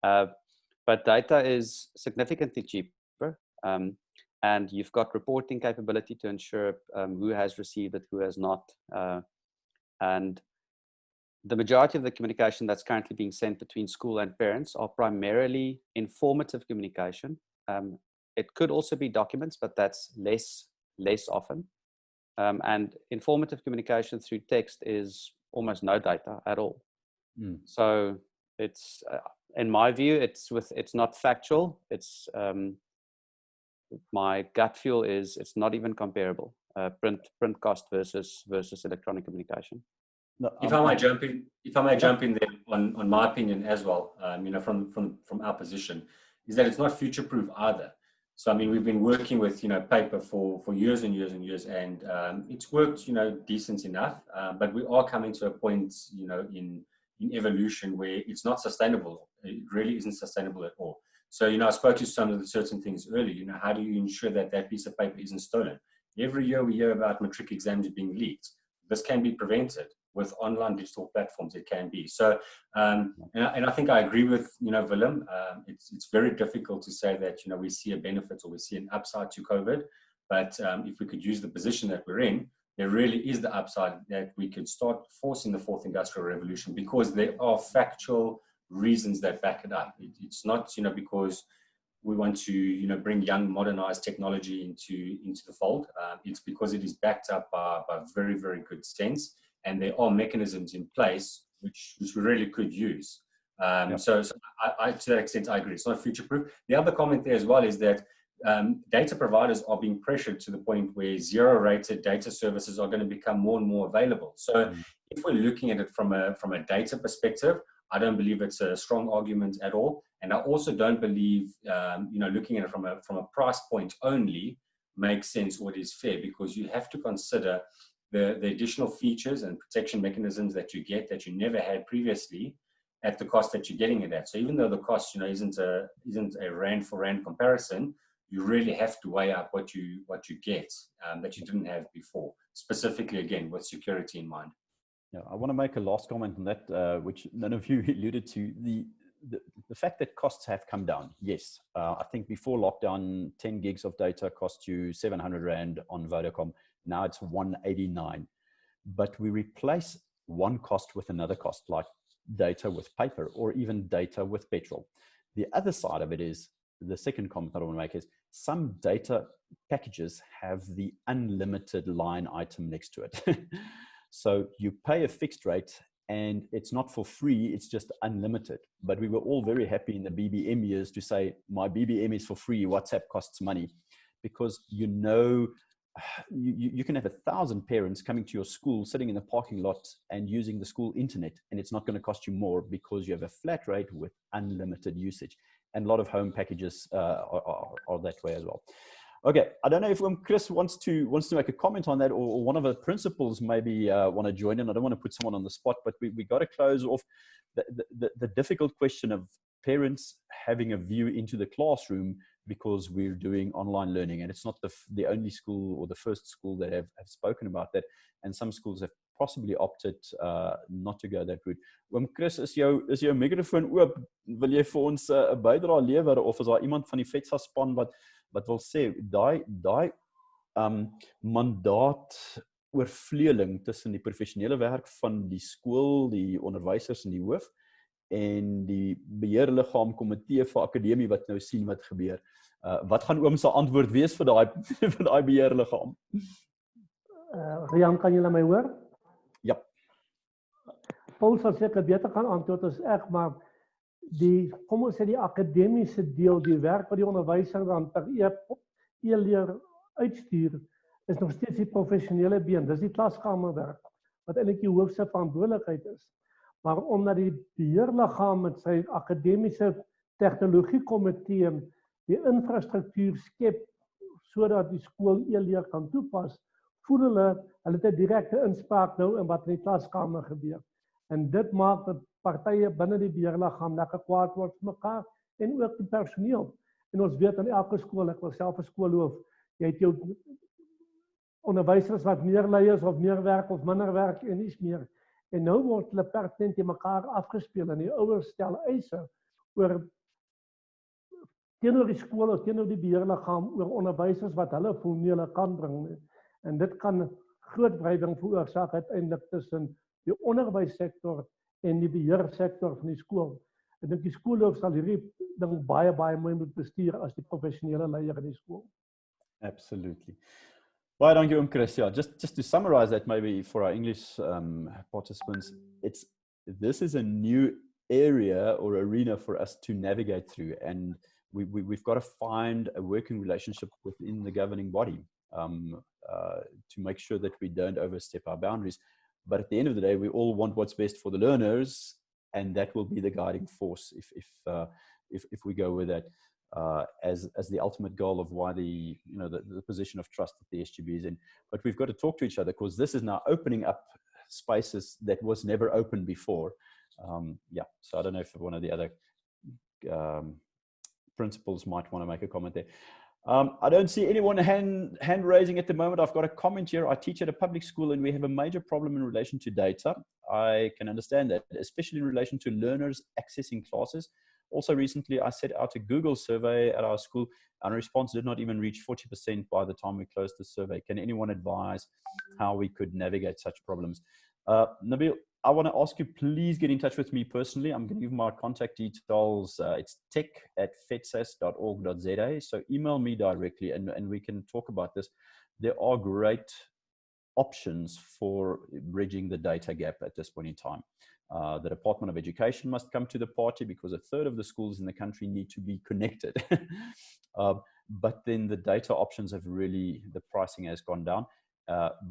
B: But data is significantly cheaper, and you've got reporting capability to ensure who has received it, who has not. And the majority of the communication that's currently being sent between school and parents are primarily informative communication. It could also be documents, but that's less often. And informative communication through text is almost no data at all. So it's, in my view, it's not factual. It's my gut feel is it's not even comparable. Print cost versus electronic communication.
C: No, if I may jump in there on my opinion as well, from our position, is that it's not future-proof either. So I mean, we've been working with paper for years and years and years, and it's worked decent enough. But we are coming to a point in evolution where it's not sustainable. It really isn't sustainable at all. So I spoke to some of the certain things earlier. How do you ensure that that piece of paper isn't stolen? Every year we hear about matric exams being leaked. This can be prevented with online digital platforms. It can be. So, and I think I agree with Willem. It's very difficult to say that we see a benefit or we see an upside to COVID. But if we could use the position that we're in, there really is the upside that we could start forcing the fourth industrial revolution, because there are factual reasons that back it up. It's not because we want to bring young modernized technology into the fold. It's because it is backed up by very, very good sense, and there are mechanisms in place which we really could use. So I to that extent I agree. It's not future proof. The other comment there as well is that data providers are being pressured to the point where zero rated data services are going to become more and more available. So if we're looking at it from a data perspective, I don't believe it's a strong argument at all. And I also don't believe, looking at it from a price point only makes sense or is fair, because you have to consider the additional features and protection mechanisms that you get that you never had previously at the cost that you're getting it at. So even though the cost, isn't a rand for rand comparison, you really have to weigh up what you get that you didn't have before, specifically again with security in mind.
A: Yeah, I want to make a last comment on that, which none of you alluded to. The fact that costs have come down. Yes, I think before lockdown, 10 gigs of data cost you 700 Rand on Vodacom. Now it's 189. But we replace one cost with another cost, like data with paper or even data with petrol. The other side of it is, the second comment that I want to make is, some data packages have the unlimited line item next to it. So you pay a fixed rate and it's not for free, it's just unlimited. But we were all very happy in the BBM years to say, my BBM is for free, WhatsApp costs money. Because you can have 1,000 parents coming to your school, sitting in the parking lot and using the school internet, and it's not going to cost you more because you have a flat rate with unlimited usage. And a lot of home packages are that way as well. Okay, I don't know if Chris wants to make a comment on that, or one of the principals maybe want to join in. I don't want to put someone on the spot, but we got to close off the difficult question of parents having a view into the classroom because we're doing online learning. And it's not the only school or the first school that have spoken about that. And some schools have possibly opted not to go that route. Chris, is jou microfoon oop? Wil jy vir ons 'n bydrae lewer, of is daar iemand van die FEDSAS span wat wil sê, daai mandaat oorvleueling tussen die professionele werk van die skool, die onderwysers en die hoof, en die beheerliggaam komitee vir akademie wat nou sien wat gebeur. Wat gaan oom se antwoord wees vir daai beheerliggaam?
D: Riaan, kan julle my hoor?
A: Ja.
D: Paul sal seker beter gaan antwoord as ek, maar kom ons sê die akademiese deel, die werk wat die onderwyser dan per e-leer uitstuur, is nog steeds die professionele been. Dis die klaskamerwerk wat eintlik die hoofse verantwoordelikheid is. Maar omdat die beheerliggaam met sy akademiese tegnologiekomitee die infrastruktuur skep sodat die skool e-leer kan toepas, voel hulle het 'n direkte inspraak nou in wat in die klaskamer gebeur. En dit maak dat partye binne die beheerliggaam lekker kwaad word vir mekaar en ook die personeel. En ons weet aan elke skool, ek was self 'n skoolhoof, jy het jou onderwysers wat meer lui is of meer werk of minder werk en niks meer. En nou word hulle pertinent in mekaar afgespeel en die ouers stel eise oor teenoor die skool of teenoor die beheerliggaam oor onderwysers wat hulle voel nie hulle kan bring nie. En dit kan groot wrywing veroorsaak uiteindelik tussen die onderwyssektor en die beheersektor van die skool. Ek dink die skoolhoof sal hierdie ding baie mooi moet bestuur as die professionele leier in die skool.
A: Absolutely. Baie dankie oom Chris. Yeah, just to summarize that maybe for our English participants, this is a new area or arena for us to navigate through, and we've got to find a working relationship within the governing body to make sure that we don't overstep our boundaries. But at the end of the day, we all want what's best for the learners, and that will be the guiding force if we go with that as the ultimate goal of why the position of trust that the SGB is in. But we've got to talk to each other, because this is now opening up spaces that was never open before. Yeah, so I don't know if one of the other principals might want to make a comment there. I don't see anyone hand raising at the moment. I've got a comment here. I teach at a public school and we have a major problem in relation to data. I can understand that, especially in relation to learners accessing classes. Also recently, I set out a Google survey at our school and a response did not even reach 40% by the time we closed the survey. Can anyone advise how we could navigate such problems? Nabil, I want to ask you, please get in touch with me personally. I'm going to give my contact details. It's tech@fedsas.org.za. So email me directly and we can talk about this. There are great options for bridging the data gap at this point in time. The Department of Education must come to the party because 1/3 of the schools in the country need to be connected. But then the data options have really, the pricing has gone down.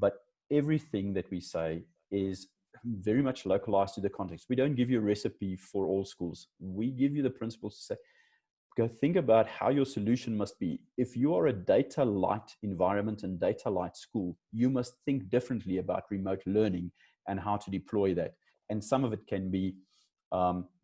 A: But everything that we say is very much localized to the context. We don't give you a recipe for all schools. We give you the principles to say, go think about how your solution must be. If you are a data light environment and data light school, you must think differently about remote learning and how to deploy that. And some of it can be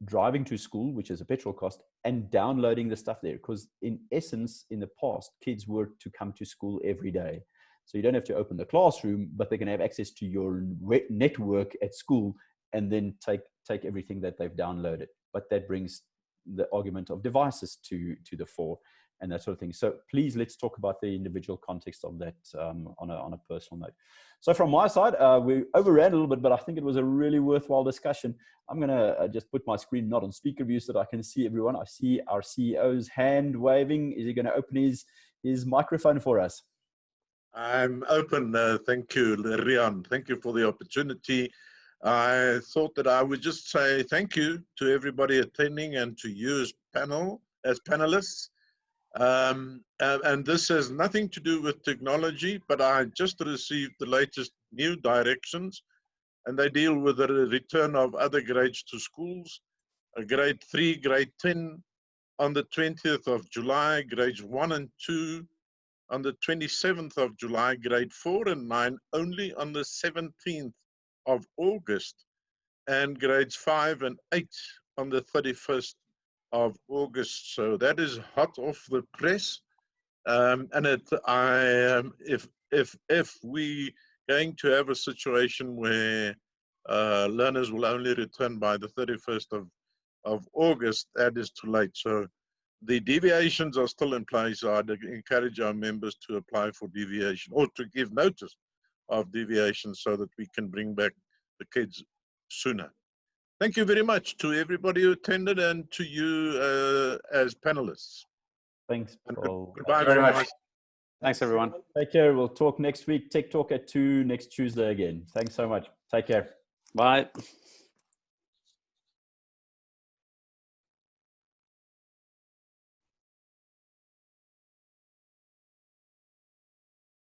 A: driving to school, which is a petrol cost, and downloading the stuff there. Because in essence, in the past, kids were to come to school every day. So you don't have to open the classroom, but they can have access to your network at school and then take everything that they've downloaded. But that brings the argument of devices to the fore and that sort of thing. So please, let's talk about the individual context of that on a personal note. So from my side, we overran a little bit, but I think it was a really worthwhile discussion. I'm going to just put my screen not on speaker view so that I can see everyone. I see our CEO's hand waving. Is he going to open his microphone for us?
E: I'm open. Thank you, Riaan. Thank you for the opportunity. I thought that I would just say thank you to everybody attending and to you as panelists. And this has nothing to do with technology, but I just received the latest new directions, and they deal with the return of other grades to schools. Grade 3, grade 10 on the 20th of July, grades 1 and 2 on the 27th of July, grade 4 and 9 only on the 17th of August, and grades 5 and 8 on the 31st of August. So that is hot off the press. And if we going to have a situation where learners will only return by the 31st of August, that is too late. So the deviations are still in place. I'd encourage our members to apply for deviation or to give notice of deviation so that we can bring back the kids sooner. Thank you very much to everybody who attended and to you as panelists.
A: Thanks, Paul.
E: Goodbye
B: very
E: from
B: much.
E: my
B: Thanks, everyone.
A: Take care. We'll talk next week. Tech Talk at 2 next Tuesday again. Thanks so much. Take care.
B: Bye.